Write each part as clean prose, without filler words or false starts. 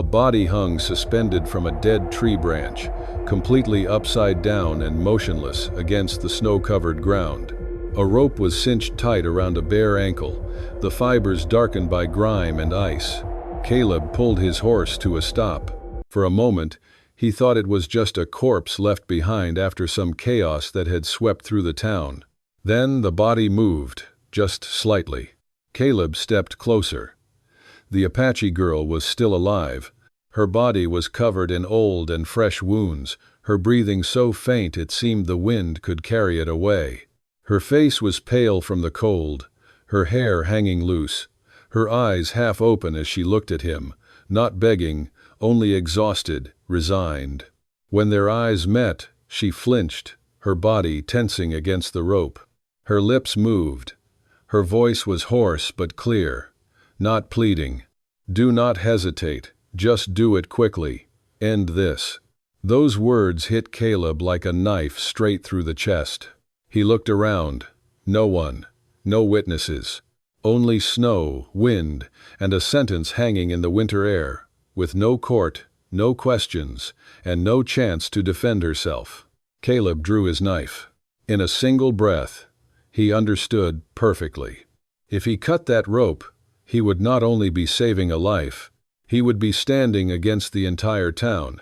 A body hung suspended from a dead tree branch, completely upside down and motionless against the snow-covered ground. A rope was cinched tight around a bare ankle, the fibers darkened by grime and ice. Caleb pulled his horse to a stop. For a moment, he thought it was just a corpse left behind after some chaos that had swept through the town. Then the body moved, just slightly. Caleb stepped closer. The Apache girl was still alive. Her body was covered in old and fresh wounds, her breathing so faint it seemed the wind could carry it away. Her face was pale from the cold, her hair hanging loose, her eyes half open as she looked at him, not begging, only exhausted, resigned. When their eyes met, she flinched, her body tensing against the rope. Her lips moved. Her voice was hoarse but clear, not pleading. "Do not hesitate, just do it quickly. End this." Those words hit Caleb like a knife straight through the chest. He looked around. No one, no witnesses. Only snow, wind, and a sentence hanging in the winter air, with no court, no questions, and no chance to defend herself. Caleb drew his knife. In a single breath, he understood perfectly. If he cut that rope, he would not only be saving a life, he would be standing against the entire town,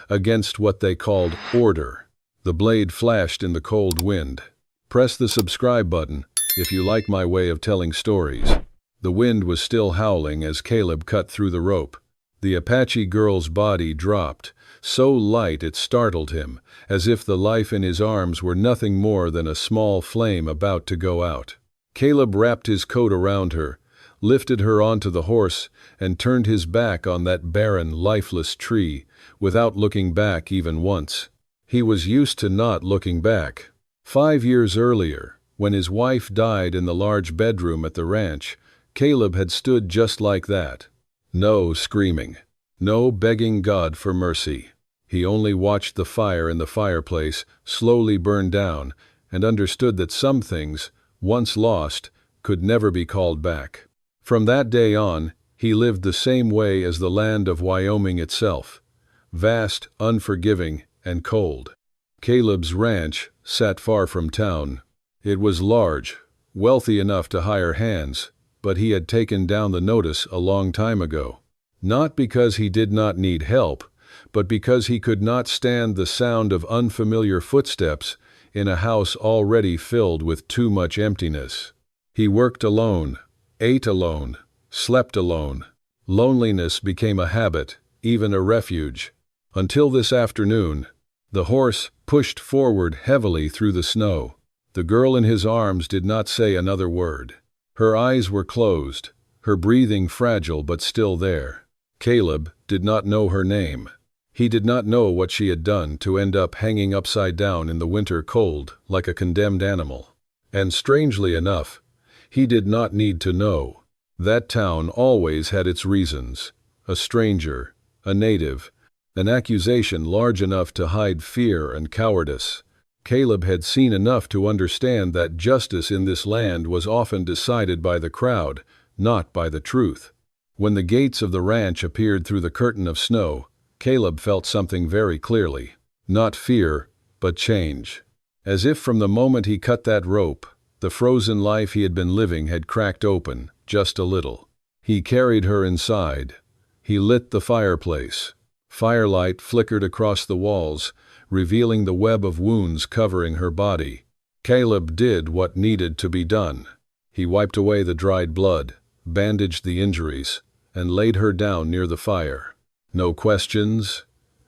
against what they called order. The blade flashed in the cold wind. Press the subscribe button if you like my way of telling stories. The wind was still howling as Caleb cut through the rope. The Apache girl's body dropped, so light it startled him, as if the life in his arms were nothing more than a small flame about to go out. Caleb wrapped his coat around her, lifted her onto the horse, and turned his back on that barren, lifeless tree, without looking back even once. He was used to not looking back. 5 years earlier, when his wife died in the large bedroom at the ranch, Caleb had stood just like that. No screaming, no begging God for mercy. He only watched the fire in the fireplace slowly burn down and understood that some things, once lost, could never be called back. From that day on, he lived the same way as the land of Wyoming itself, vast, unforgiving, and cold. Caleb's ranch sat far from town. It was large, wealthy enough to hire hands, but he had taken down the notice a long time ago. Not because he did not need help, but because he could not stand the sound of unfamiliar footsteps in a house already filled with too much emptiness. He worked alone, ate alone, slept alone. Loneliness became a habit, even a refuge. Until this afternoon, the horse pushed forward heavily through the snow. The girl in his arms did not say another word. Her eyes were closed, her breathing fragile but still there. Caleb did not know her name. He did not know what she had done to end up hanging upside down in the winter cold like a condemned animal. And strangely enough, he did not need to know. That town always had its reasons. A stranger, a native, an accusation large enough to hide fear and cowardice. Caleb had seen enough to understand that justice in this land was often decided by the crowd, not by the truth. When the gates of the ranch appeared through the curtain of snow, Caleb felt something very clearly. Not fear, but change. As if from the moment he cut that rope, the frozen life he had been living had cracked open, just a little. He carried her inside. He lit the fireplace. Firelight flickered across the walls, revealing the web of wounds covering her body. Caleb did what needed to be done. He wiped away the dried blood, bandaged the injuries, and laid her down near the fire. No questions,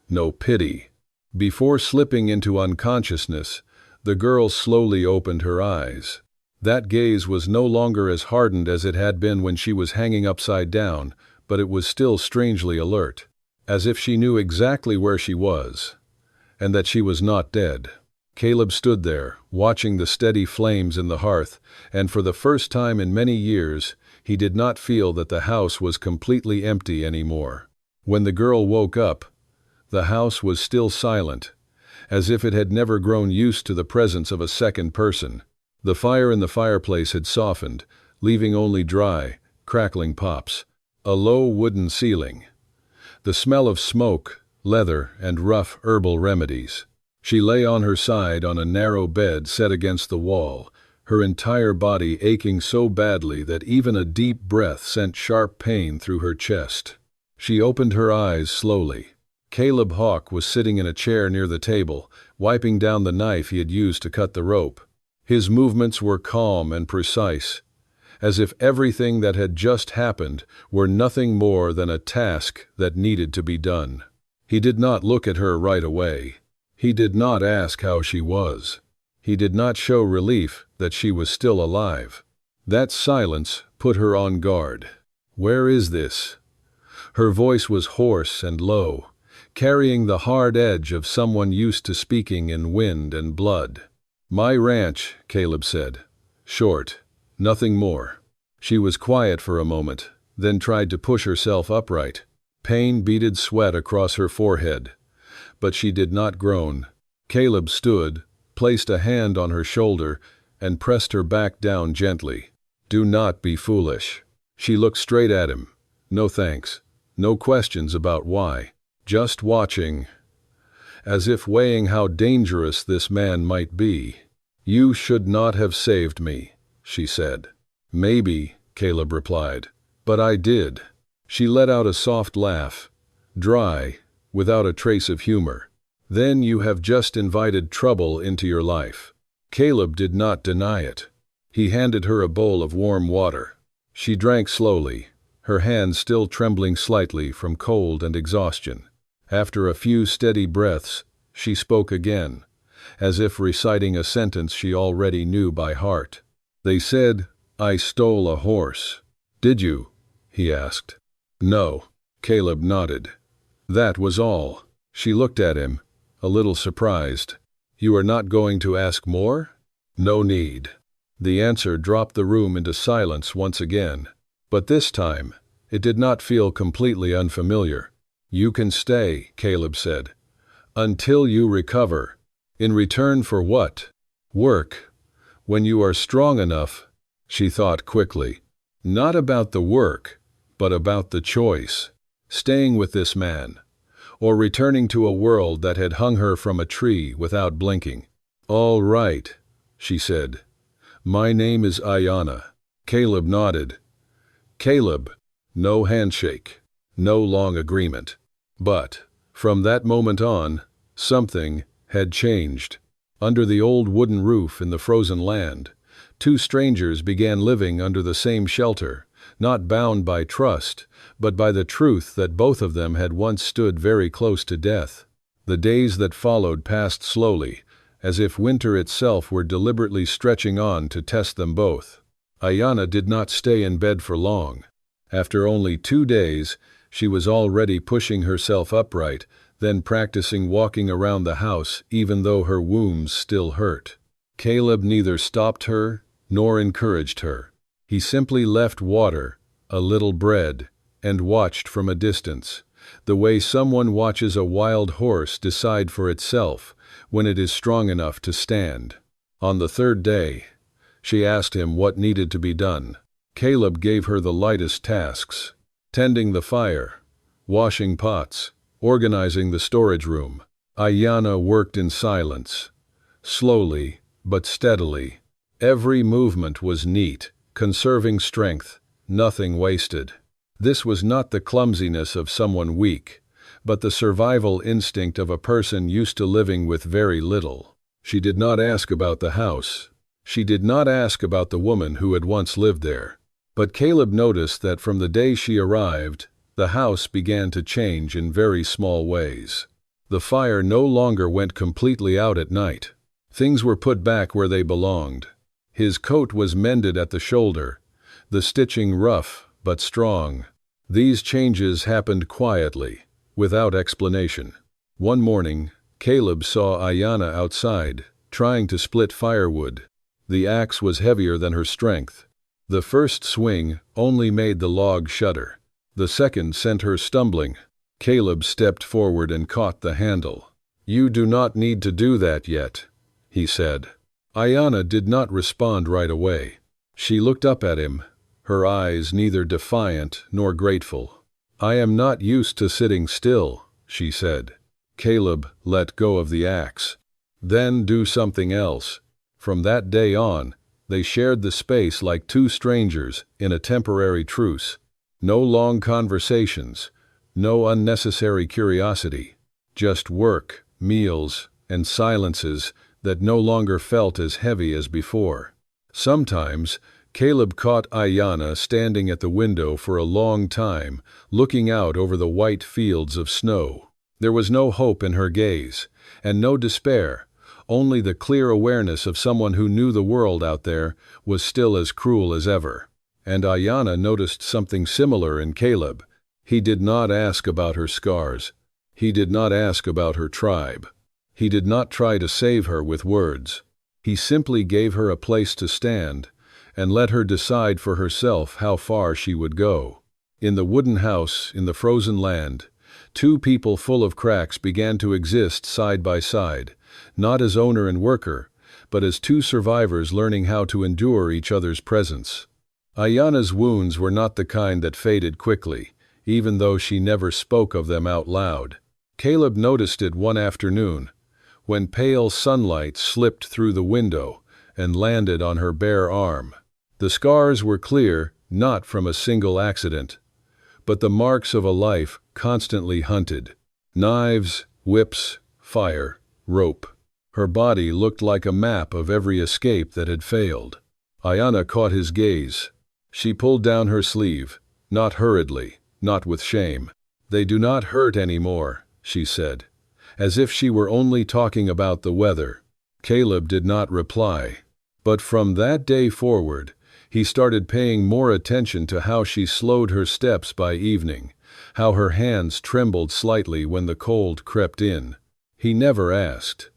no pity. Before slipping into unconsciousness, the girl slowly opened her eyes. That gaze was no longer as hardened as it had been when she was hanging upside down, but it was still strangely alert, as if she knew exactly where she was, and that she was not dead. Caleb stood there, watching the steady flames in the hearth, and for the first time in many years, he did not feel that the house was completely empty anymore. When the girl woke up, the house was still silent, as if it had never grown used to the presence of a second person. The fire in the fireplace had softened, leaving only dry, crackling pops. A low wooden ceiling. the smell of smoke, leather, and rough herbal remedies. She lay on her side on a narrow bed set against the wall, her entire body aching so badly that even a deep breath sent sharp pain through her chest. She opened her eyes slowly. Caleb Hawke was sitting in a chair near the table, wiping down the knife he had used to cut the rope. His movements were calm and precise, as if everything that had just happened were nothing more than a task that needed to be done. He did not look at her right away. He did not ask how she was. He did not show relief that she was still alive. That silence put her on guard. "Where is this?" Her voice was hoarse and low, carrying the hard edge of someone used to speaking in wind and blood. "My ranch," Caleb said. Short, nothing more. She was quiet for a moment, then tried to push herself upright. Pain beaded sweat across her forehead, but she did not groan. Caleb stood, placed a hand on her shoulder, and pressed her back down gently. "Do not be foolish." She looked straight at him. No thanks, no questions about why, just watching, as if weighing how dangerous this man might be. "You should not have saved me," she said. "Maybe," Caleb replied, "but I did." She let out a soft laugh, dry, without a trace of humor. "Then you have just invited trouble into your life." Caleb did not deny it. He handed her a bowl of warm water. She drank slowly, her hands still trembling slightly from cold and exhaustion. After a few steady breaths, she spoke again, as if reciting a sentence she already knew by heart. "They said I stole a horse." "Did you?" he asked. "No." Caleb nodded. That was all. She looked at him, a little surprised. "You are not going to ask more?" "No need." The answer dropped the room into silence once again. But this time, it did not feel completely unfamiliar. "You can stay," Caleb said, "until you recover." "In return for what?" "Work. When you are strong enough." She thought quickly. Not about the work, but about the choice. Staying with this man, or returning to a world that had hung her from a tree without blinking. "All right," she said. "My name is Ayanna." Caleb nodded. Caleb. No handshake, no long agreement. But, from that moment on, something had changed. Under the old wooden roof in the frozen land, two strangers began living under the same shelter, not bound by trust, but by the truth that both of them had once stood very close to death. The days that followed passed slowly, as if winter itself were deliberately stretching on to test them both. Ayanna did not stay in bed for long. After only 2 days, she was already pushing herself upright, then practicing walking around the house even though her wounds still hurt. Caleb neither stopped her nor encouraged her. He simply left water, a little bread, and watched from a distance, the way someone watches a wild horse decide for itself when it is strong enough to stand. On the 3rd day, she asked him what needed to be done. Caleb gave her the lightest tasks: tending the fire, washing pots, organizing the storage room. Ayanna worked in silence, slowly but steadily. Every movement was neat, conserving strength, nothing wasted. This was not the clumsiness of someone weak, but the survival instinct of a person used to living with very little. She did not ask about the house. She did not ask about the woman who had once lived there. But Caleb noticed that from the day she arrived, the house began to change in very small ways. The fire no longer went completely out at night. Things were put back where they belonged. His coat was mended at the shoulder, the stitching rough but strong. These changes happened quietly, without explanation. One morning, Caleb saw Ayanna outside, trying to split firewood. The axe was heavier than her strength. The first swing only made the log shudder. The second sent her stumbling. Caleb stepped forward and caught the handle. "You do not need to do that yet," he said. Ayanna did not respond right away. She looked up at him, her eyes neither defiant nor grateful. "I am not used to sitting still," she said. Caleb let go of the axe. "Then do something else." From that day on, they shared the space like two strangers in a temporary truce. No long conversations, no unnecessary curiosity, just work, meals, and silences that no longer felt as heavy as before. Sometimes, Caleb caught Ayanna standing at the window for a long time, looking out over the white fields of snow. There was no hope in her gaze, and no despair, only the clear awareness of someone who knew the world out there was still as cruel as ever. And Ayanna noticed something similar in Caleb. He did not ask about her scars. He did not ask about her tribe. He did not try to save her with words. He simply gave her a place to stand, and let her decide for herself how far she would go. In the wooden house in the frozen land, two people full of cracks began to exist side by side, not as owner and worker, but as two survivors learning how to endure each other's presence. Ayanna's wounds were not the kind that faded quickly, even though she never spoke of them out loud. Caleb noticed it one afternoon, when pale sunlight slipped through the window and landed on her bare arm. The scars were clear, not from a single accident, but the marks of a life constantly hunted. Knives, whips, fire, rope. Her body looked like a map of every escape that had failed. Ayanna caught his gaze. She pulled down her sleeve, not hurriedly, not with shame. "They do not hurt anymore," she said, as if she were only talking about the weather. Caleb did not reply. But from that day forward, he started paying more attention to how she slowed her steps by evening, how her hands trembled slightly when the cold crept in. He never asked.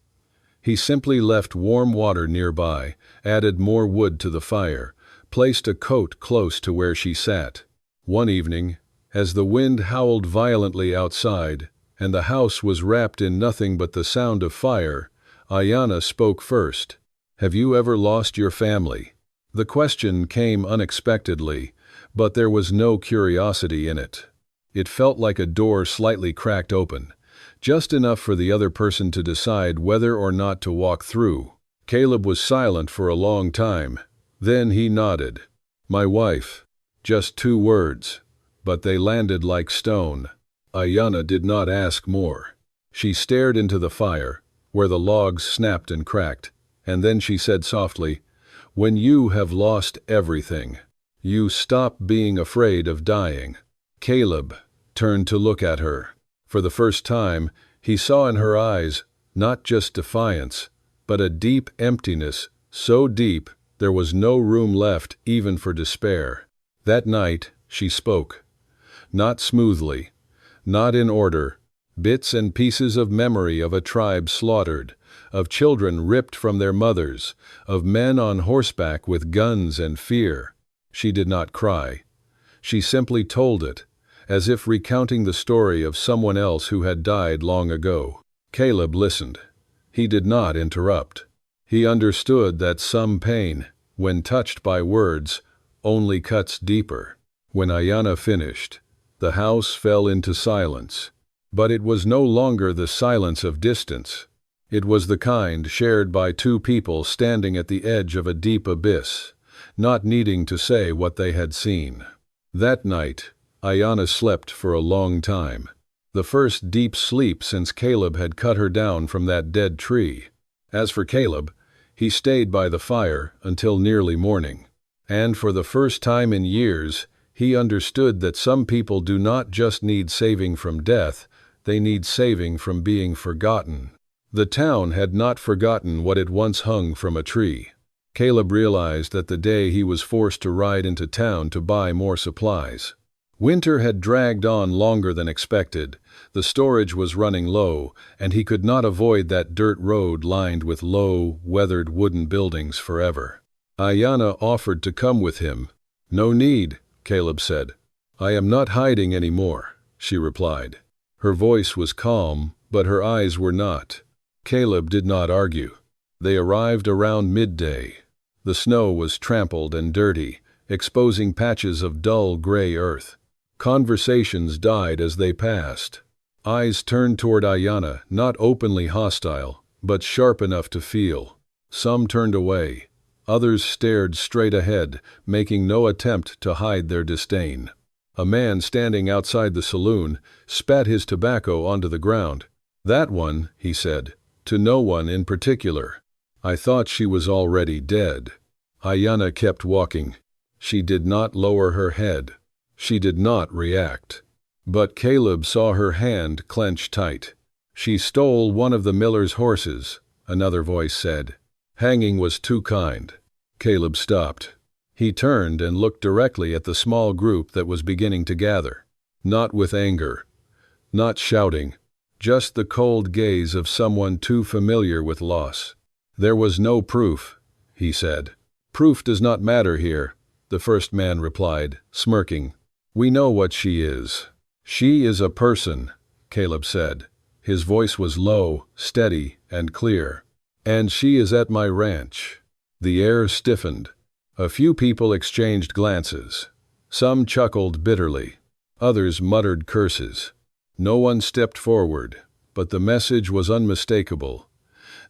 He simply left warm water nearby, added more wood to the fire, placed a coat close to where she sat. One evening, as the wind howled violently outside, and the house was wrapped in nothing but the sound of fire, Ayanna spoke first. "Have you ever lost your family?" The question came unexpectedly, but there was no curiosity in it. It felt like a door slightly cracked open, just enough for the other person to decide whether or not to walk through. Caleb was silent for a long time. Then he nodded. "My wife." Just 2 words, but they landed like stone. Ayanna did not ask more. She stared into the fire, where the logs snapped and cracked, and then she said softly, "When you have lost everything, you stop being afraid of dying." Caleb turned to look at her. For the first time, he saw in her eyes not just defiance, but a deep emptiness, so deep there was no room left even for despair. That night, she spoke. Not smoothly, not in order, bits and pieces of memory of a tribe slaughtered, of children ripped from their mothers, of men on horseback with guns and fear. She did not cry. She simply told it, as if recounting the story of someone else who had died long ago. Caleb listened. He did not interrupt. He understood that some pain, when touched by words, only cuts deeper. When Ayanna finished, the house fell into silence. But it was no longer the silence of distance. It was the kind shared by two people standing at the edge of a deep abyss, not needing to say what they had seen. That night, Ayanna slept for a long time. The first deep sleep since Caleb had cut her down from that dead tree. As for Caleb, he stayed by the fire until nearly morning. And for the first time in years, he understood that some people do not just need saving from death, they need saving from being forgotten. The town had not forgotten what it once hung from a tree. Caleb realized that the day he was forced to ride into town to buy more supplies. Winter had dragged on longer than expected, the storage was running low, and he could not avoid that dirt road lined with low, weathered wooden buildings forever. Ayanna offered to come with him. "No need," Caleb said. "I am not hiding any more," she replied. Her voice was calm, but her eyes were not. Caleb did not argue. They arrived around midday. The snow was trampled and dirty, exposing patches of dull gray earth. Conversations died as they passed. Eyes turned toward Ayanna, not openly hostile, but sharp enough to feel. Some turned away. Others stared straight ahead, making no attempt to hide their disdain. A man standing outside the saloon spat his tobacco onto the ground. "That one," he said, to no one in particular. "I thought she was already dead." Ayanna kept walking. She did not lower her head. She did not react. But Caleb saw her hand clench tight. "She stole one of the miller's horses," another voice said. "Hanging was too kind." Caleb stopped. He turned and looked directly at the small group that was beginning to gather. Not with anger, not shouting, just the cold gaze of someone too familiar with loss. "There was no proof," he said. "Proof does not matter here," the first man replied, smirking. "We know what she is." "She is a person," Caleb said. His voice was low, steady, and clear. "And she is at my ranch." The air stiffened. A few people exchanged glances. Some chuckled bitterly. Others muttered curses. No one stepped forward, but the message was unmistakable.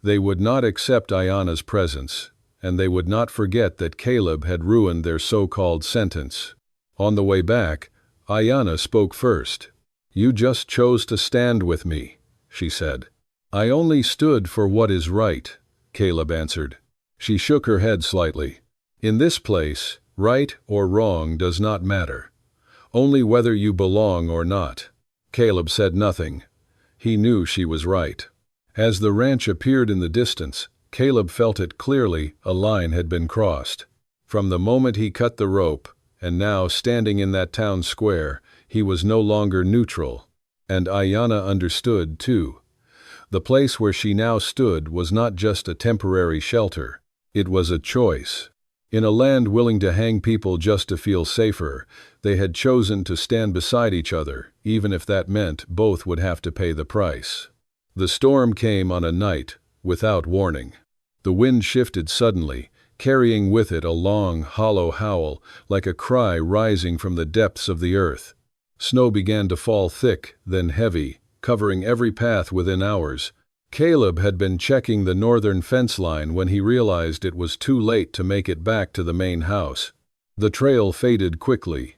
They would not accept Ayanna's presence, and they would not forget that Caleb had ruined their so-called sentence. On the way back, Ayanna spoke first. "You just chose to stand with me," she said. "I only stood for what is right," Caleb answered. She shook her head slightly. "In this place, right or wrong does not matter. Only whether you belong or not." Caleb said nothing. He knew she was right. As the ranch appeared in the distance, Caleb felt it clearly a line had been crossed. From the moment he cut the rope, and now standing in that town square, he was no longer neutral. And Ayanna understood, too. The place where she now stood was not just a temporary shelter. It was a choice. In a land willing to hang people just to feel safer, they had chosen to stand beside each other, even if that meant both would have to pay the price. The storm came on a night, without warning. The wind shifted suddenly, carrying with it a long, hollow howl, like a cry rising from the depths of the earth. Snow began to fall thick, then heavy, covering every path within hours. Caleb had been checking the northern fence line when he realized it was too late to make it back to the main house. The trail faded quickly.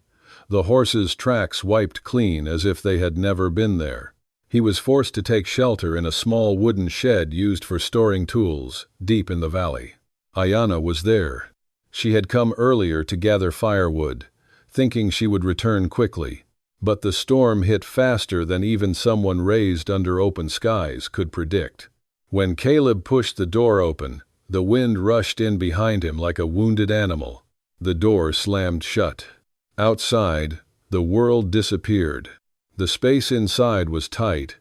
The horses' tracks wiped clean as if they had never been there. He was forced to take shelter in a small wooden shed used for storing tools, deep in the valley. Ayanna was there. She had come earlier to gather firewood, thinking she would return quickly. But the storm hit faster than even someone raised under open skies could predict. When Caleb pushed the door open, the wind rushed in behind him like a wounded animal. The door slammed shut. Outside, the world disappeared. The space inside was tight,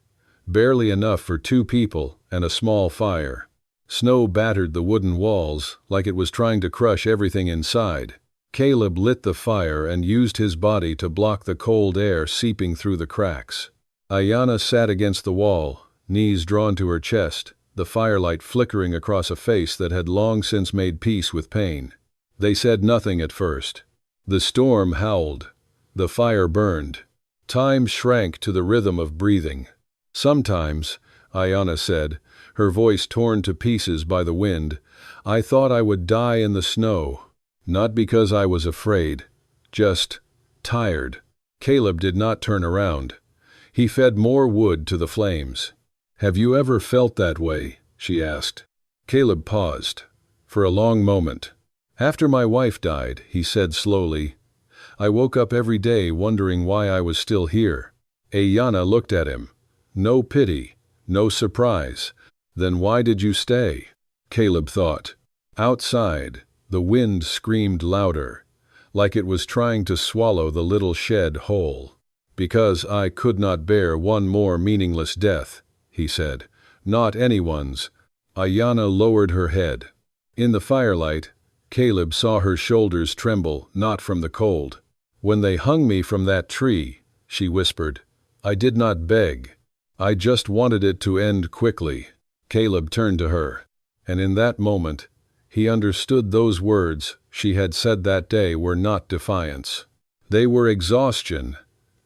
barely enough for 2 people and a small fire. Snow battered the wooden walls like it was trying to crush everything inside. Caleb lit the fire and used his body to block the cold air seeping through the cracks. Ayanna sat against the wall, knees drawn to her chest, the firelight flickering across a face that had long since made peace with pain. They said nothing at first. The storm howled. The fire burned. Time shrank to the rhythm of breathing. "Sometimes," Ayanna said, her voice torn to pieces by the wind, "I thought I would die in the snow. Not because I was afraid, just tired." Caleb did not turn around. He fed more wood to the flames. "Have you ever felt that way?" she asked. Caleb paused. For a long moment. "After my wife died," he said slowly, "I woke up every day wondering why I was still here." Ayanna looked at him. No pity, no surprise. "Then why did you stay?" Caleb thought. Outside, the wind screamed louder, like it was trying to swallow the little shed whole. "Because I could not bear one more meaningless death," he said. "Not anyone's." Ayanna lowered her head. In the firelight, Caleb saw her shoulders tremble, not from the cold. "When they hung me from that tree," she whispered, "I did not beg. I just wanted it to end quickly." Caleb turned to her, and in that moment, he understood those words she had said that day were not defiance. They were exhaustion,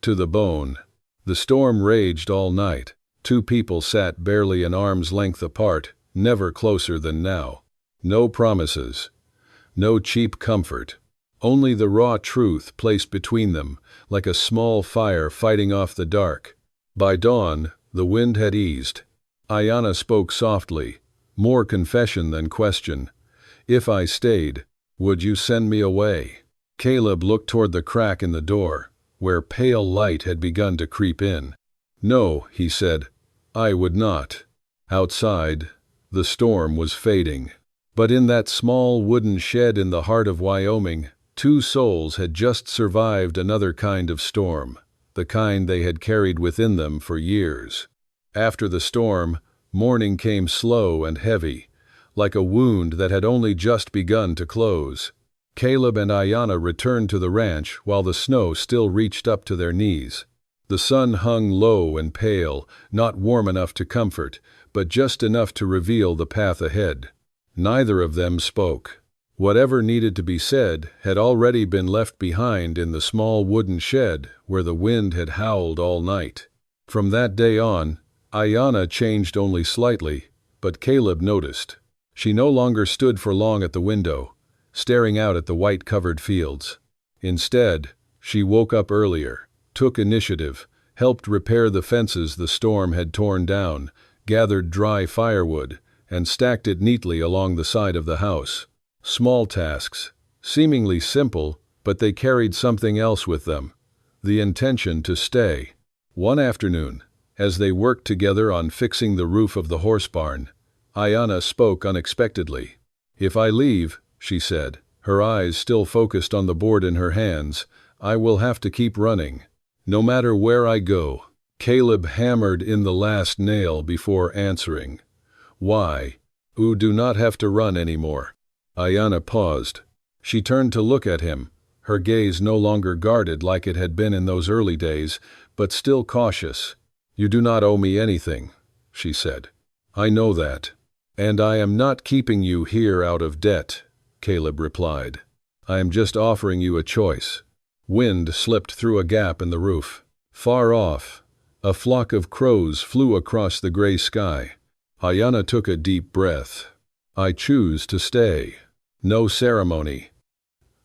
to the bone. The storm raged all night. Two people sat barely an arm's length apart, never closer than now. No promises. No cheap comfort. Only the raw truth placed between them, like a small fire fighting off the dark. By dawn, the wind had eased. Ayanna spoke softly, more confession than question. "If I stayed, would you send me away?" Caleb looked toward the crack in the door, where pale light had begun to creep in. "No," he said, "I would not." Outside, the storm was fading. But in that small wooden shed in the heart of Wyoming, two souls had just survived another kind of storm, the kind they had carried within them for years. After the storm, morning came slow and heavy, like a wound that had only just begun to close. Caleb and Ayanna returned to the ranch while the snow still reached up to their knees. The sun hung low and pale, not warm enough to comfort, but just enough to reveal the path ahead. Neither of them spoke. Whatever needed to be said had already been left behind in the small wooden shed where the wind had howled all night. From that day on, Ayanna changed only slightly, but Caleb noticed. She no longer stood for long at the window, staring out at the white-covered fields. Instead, she woke up earlier, took initiative, helped repair the fences the storm had torn down, gathered dry firewood, and stacked it neatly along the side of the house. Small tasks, seemingly simple, but they carried something else with them, the intention to stay. One afternoon, as they worked together on fixing the roof of the horse barn, Ayanna spoke unexpectedly. "If I leave," she said, her eyes still focused on the board in her hands, "I will have to keep running. No matter where I go." Caleb hammered in the last nail before answering. "Why? You do not have to run anymore." Ayanna paused. She turned to look at him, her gaze no longer guarded like it had been in those early days, but still cautious. "You do not owe me anything," she said. "I know that. And I am not keeping you here out of debt," Caleb replied. "I am just offering you a choice." Wind slipped through a gap in the roof. Far off, a flock of crows flew across the gray sky. Ayanna took a deep breath. "I choose to stay." No ceremony.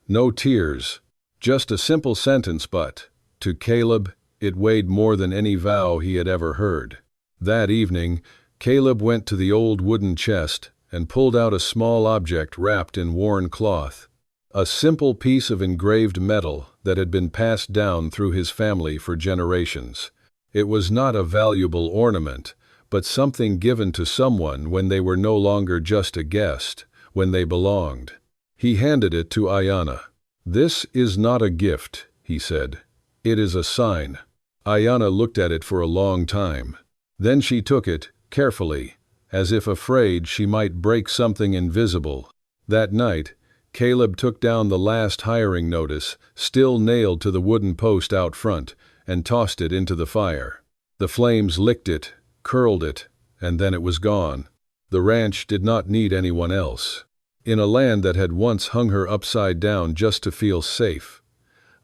No tears. Just a simple sentence, but, to Caleb, it weighed more than any vow he had ever heard. That evening, Caleb went to the old wooden chest and pulled out a small object wrapped in worn cloth. A simple piece of engraved metal that had been passed down through his family for generations. It was not a valuable ornament, but something given to someone when they were no longer just a guest, when they belonged. He handed it to Ayanna. "This is not a gift," he said. "It is a sign." Ayanna looked at it for a long time. Then she took it, carefully, as if afraid she might break something invisible. That night, Caleb took down the last hiring notice, still nailed to the wooden post out front, and tossed it into the fire. The flames licked it, curled it, and then it was gone. The ranch did not need anyone else. In a land that had once hung her upside down just to feel safe,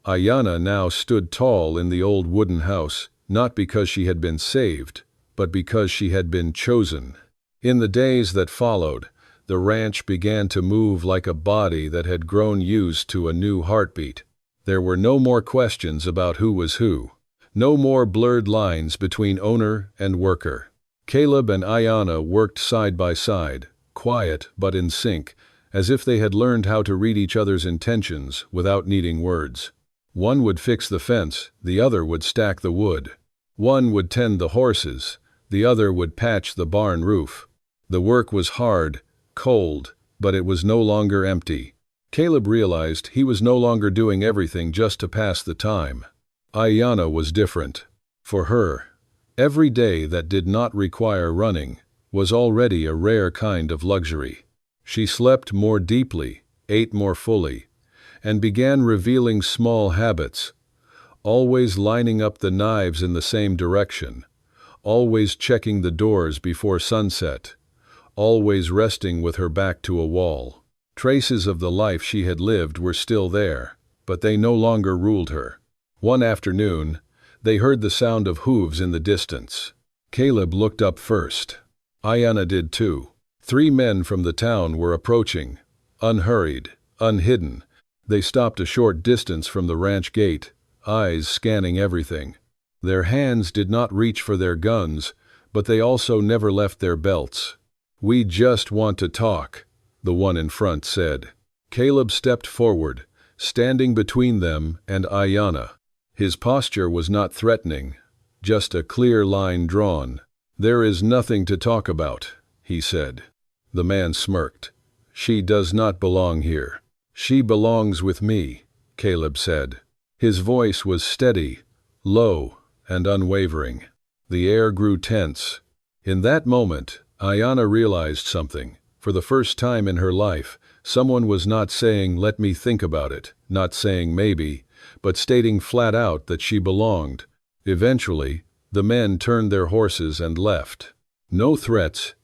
Ayanna now stood tall in the old wooden house, not because she had been saved, but because she had been chosen. In the days that followed, the ranch began to move like a body that had grown used to a new heartbeat. There were no more questions about who was who. No more blurred lines between owner and worker. Caleb and Ayanna worked side by side, quiet but in sync, as if they had learned how to read each other's intentions without needing words. One would fix the fence, the other would stack the wood. One would tend the horses, the other would patch the barn roof. The work was hard, cold, but it was no longer empty. Caleb realized he was no longer doing everything just to pass the time. Ayanna was different. For her, every day that did not require running was already a rare kind of luxury. She slept more deeply, ate more fully, and began revealing small habits, always lining up the knives in the same direction, always checking the doors before sunset, always resting with her back to a wall. Traces of the life she had lived were still there, but they no longer ruled her. One afternoon, They heard the sound of hooves in the distance. Caleb looked up first. Ayanna did too. 3 men from the town were approaching, unhurried, unhidden. They stopped a short distance from the ranch gate, eyes scanning everything. Their hands did not reach for their guns, but they also never left their belts. "We just want to talk," the one in front said. Caleb stepped forward, standing between them and Ayanna. His posture was not threatening, just a clear line drawn. "There is nothing to talk about," he said. The man smirked. "She does not belong here." "She belongs with me," Caleb said. His voice was steady, low, and unwavering. The air grew tense. In that moment, Ayanna realized something. For the first time in her life, someone was not saying, "Let me think about it," not saying maybe, but stating flat out that she belonged. Eventually, the men turned their horses and left. No threats,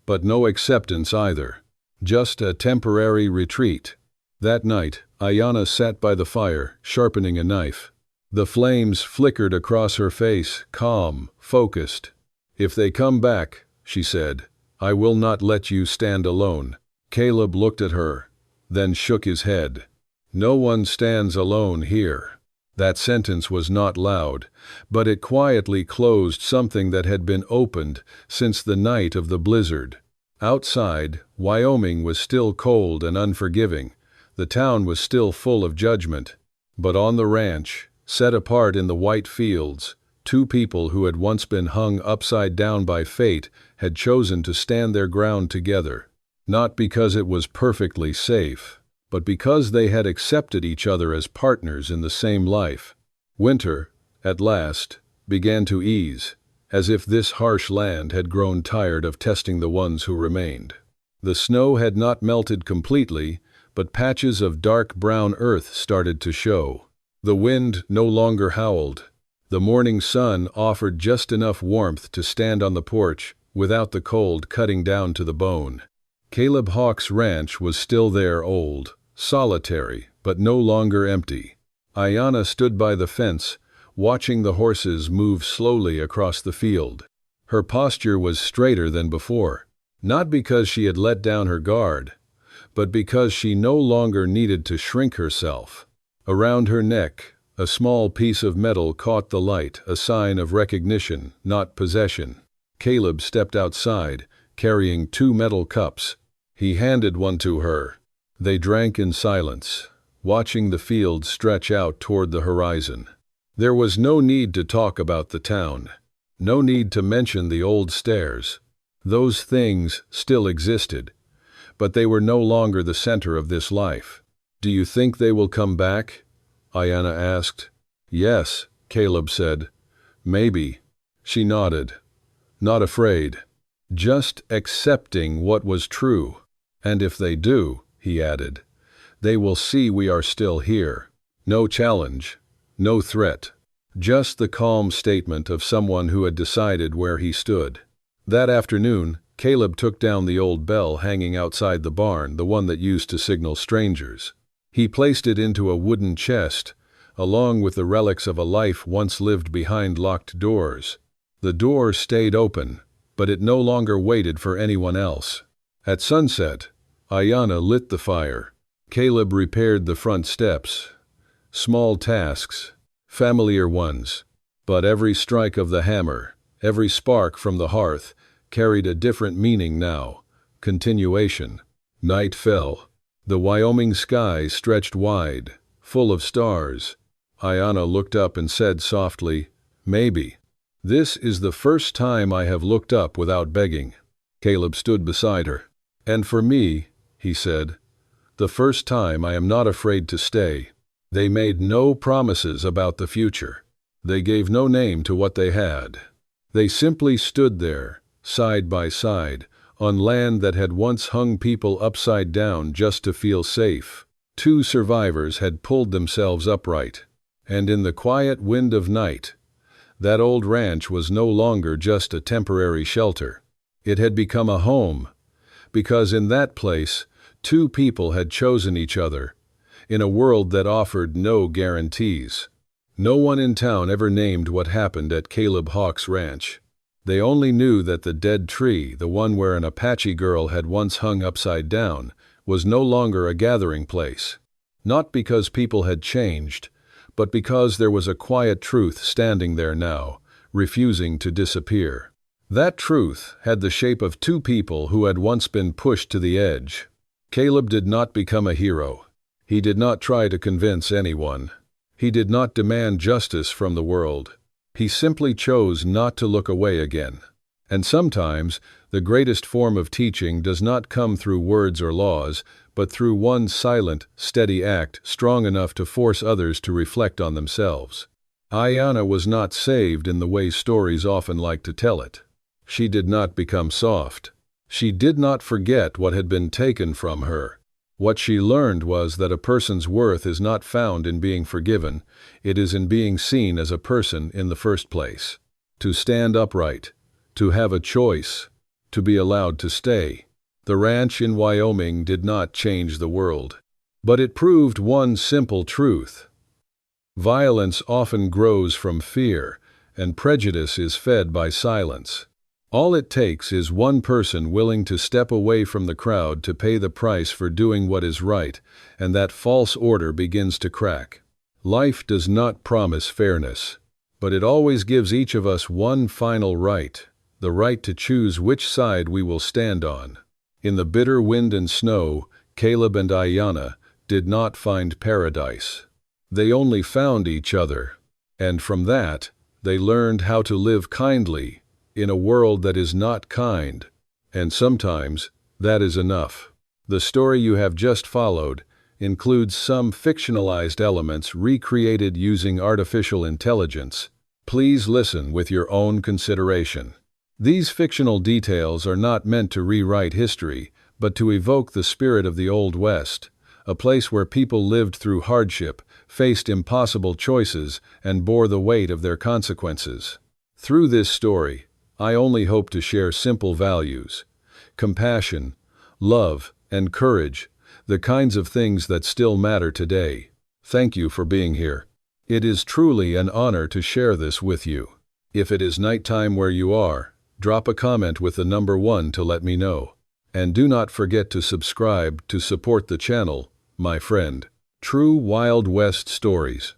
but no acceptance either. Just a temporary retreat. That night, Ayanna sat by the fire, sharpening a knife. The flames flickered across her face, calm, focused. "If they come back," she said, "I will not let you stand alone." Caleb looked at her, then shook his head. "No one stands alone here." That sentence was not loud, but it quietly closed something that had been opened since the night of the blizzard. Outside, Wyoming was still cold and unforgiving. The town was still full of judgment. But on the ranch, set apart in the white fields, 2 people who had once been hung upside down by fate had chosen to stand their ground together. Not because it was perfectly safe, but because they had accepted each other as partners in the same life. Winter, at last, began to ease, as if this harsh land had grown tired of testing the ones who remained. The snow had not melted completely, but patches of dark brown earth started to show. The wind no longer howled. The morning sun offered just enough warmth to stand on the porch without the cold cutting down to the bone. Caleb Hawk's ranch was still there, old, solitary, but no longer empty. Ayanna stood by the fence, watching the horses move slowly across the field. Her posture was straighter than before, not because she had let down her guard, but because she no longer needed to shrink herself. Around her neck, a small piece of metal caught the light, a sign of recognition, not possession. Caleb stepped outside, carrying 2 metal cups. He handed one to her. They drank in silence, watching the field stretch out toward the horizon. There was no need to talk about the town. No need to mention the old stairs. Those things still existed, but they were no longer the center of this life. "Do you think they will come back?" Ayanna asked. "Yes," Caleb said. "Maybe." She nodded. Not afraid. Just accepting what was true. "And if they do," he added, "they will see we are still here." No challenge, no threat. Just the calm statement of someone who had decided where he stood. That afternoon, Caleb took down the old bell hanging outside the barn, the one that used to signal strangers. He placed it into a wooden chest, along with the relics of a life once lived behind locked doors. The door stayed open, but it no longer waited for anyone else. At sunset, Ayanna lit the fire. Caleb repaired the front steps. Small tasks, familiar ones, but every strike of the hammer, every spark from the hearth, carried a different meaning now. Continuation. Night fell. The Wyoming sky stretched wide, full of stars. Ayanna looked up and said softly, "Maybe. This is the first time I have looked up without begging." Caleb stood beside her. "And for me," he said, "the first time I am not afraid to stay." They made no promises about the future. They gave no name to what they had. They simply stood there, side by side, on land that had once hung people upside down just to feel safe. 2 survivors had pulled themselves upright. And in the quiet wind of night, that old ranch was no longer just a temporary shelter. It had become a home, because in that place, 2 people had chosen each other, in a world that offered no guarantees. No one in town ever named what happened at Caleb Hawk's ranch. They only knew that the dead tree, the one where an Apache girl had once hung upside down, was no longer a gathering place. Not because people had changed, but because there was a quiet truth standing there now, refusing to disappear. That truth had the shape of two people who had once been pushed to the edge. Caleb did not become a hero. He did not try to convince anyone. He did not demand justice from the world. He simply chose not to look away again. And sometimes, the greatest form of teaching does not come through words or laws, but through one silent, steady act strong enough to force others to reflect on themselves. Ayanna was not saved in the way stories often like to tell it. She did not become soft. She did not forget what had been taken from her. What she learned was that a person's worth is not found in being forgiven, it is in being seen as a person in the first place. To stand upright, to have a choice, to be allowed to stay. The ranch in Wyoming did not change the world. But it proved one simple truth. Violence often grows from fear, and prejudice is fed by silence. All it takes is one person willing to step away from the crowd to pay the price for doing what is right, and that false order begins to crack. Life does not promise fairness, but it always gives each of us one final right, the right to choose which side we will stand on. In the bitter wind and snow, Caleb and Ayanna did not find paradise. They only found each other, and from that, they learned how to live kindly in a world that is not kind, and sometimes that is enough. The story you have just followed includes some fictionalized elements recreated using artificial intelligence. Please listen with your own consideration. These fictional details are not meant to rewrite history, but to evoke the spirit of the Old West, a place where people lived through hardship, faced impossible choices, and bore the weight of their consequences. Through this story, I only hope to share simple values: compassion, love, and courage, the kinds of things that still matter today. Thank you for being here. It is truly an honor to share this with you. If it is nighttime where you are, drop a comment with the number 1 to let me know. And do not forget to subscribe to support the channel, my friend. True Wild West Stories.